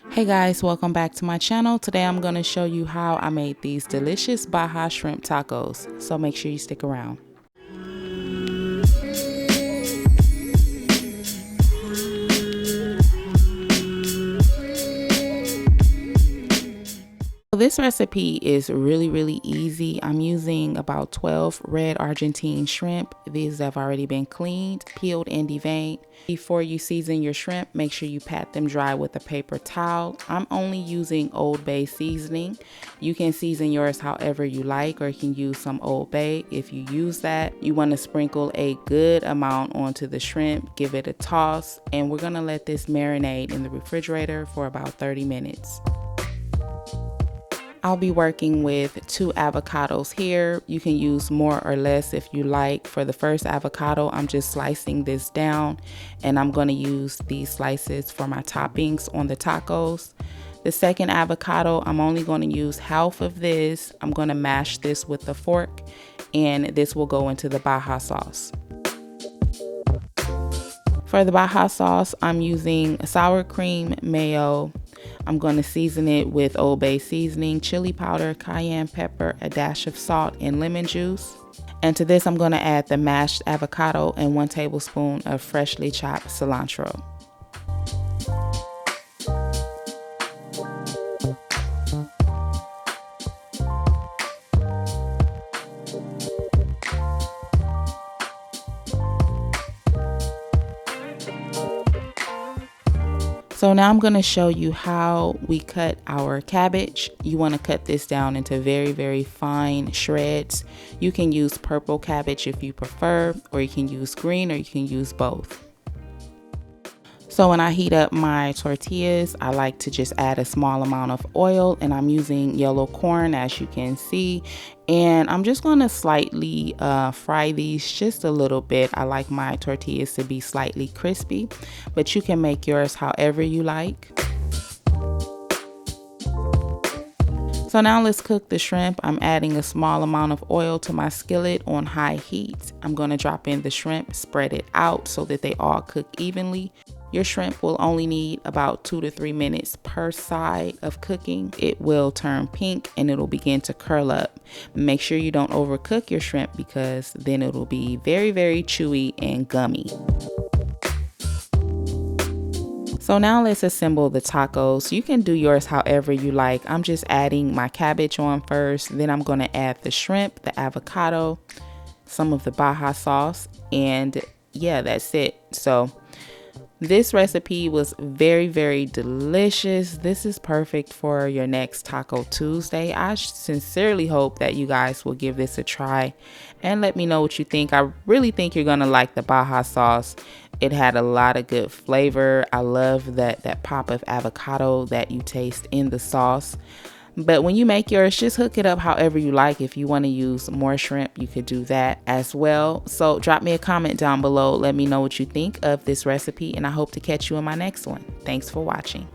Hey guys, welcome back to my channel. Today I'm going to show you how I made these delicious Baja shrimp tacos, so make sure you stick around. This recipe is really easy. I'm using about 12 red Argentine shrimp. These have already been cleaned, peeled, and deveined. Before you season your shrimp, make sure you pat them dry with a paper towel. I'm only using Old Bay seasoning. You can season yours however you like, or you can use some Old Bay. If you use that, you want to sprinkle a good amount onto the shrimp, give it a toss, and we're gonna let this marinate in the refrigerator for about 30 minutes. I'll be working with 2 avocados here. You can use more or less if you like. For the first avocado, I'm just slicing this down, and I'm going to use these slices for my toppings on the tacos. The second avocado, I'm only going to use half of this. I'm going to mash this with a fork, and this will go into the Baja sauce. For the Baja sauce, I'm using sour cream, mayo. I'm going to season it with Old Bay seasoning, chili powder, cayenne pepper, a dash of salt, and lemon juice. And to this, I'm going to add the mashed avocado and 1 tablespoon of freshly chopped cilantro. So now I'm going to show you how we cut our cabbage. You want to cut this down into very fine shreds. You can use purple cabbage if you prefer, or you can use green, or you can use both. So when I heat up my tortillas, I like to just add a small amount of oil, and I'm using yellow corn, as you can see. And I'm just going to slightly fry these just a little bit. I like my tortillas to be slightly crispy, but you can make yours however you like. So now let's cook the shrimp. I'm adding a small amount of oil to my skillet on high heat. I'm going to drop in the shrimp, spread it out so that they all cook evenly. Your shrimp will only need about 2 to 3 minutes per side of cooking. It will turn pink and it'll begin to curl up. Make sure you don't overcook your shrimp, because then it'll be very chewy and gummy. So now let's assemble the tacos. You can do yours however you like. I'm just adding my cabbage on first. Then I'm going to add the shrimp, the avocado, some of the Baja sauce, and yeah, that's it. So this recipe was very delicious. This is perfect for your next Taco Tuesday. I sincerely hope that you guys will give this a try and let me know what you think. I really think you're gonna like the Baja sauce. It had a lot of good flavor. I love that pop of avocado that you taste in the sauce. But when you make yours, just hook it up however you like. If you want to use more shrimp, you could do that as well. So drop me a comment down below. Let me know what you think of this recipe, and I hope to catch you in my next one. Thanks for watching.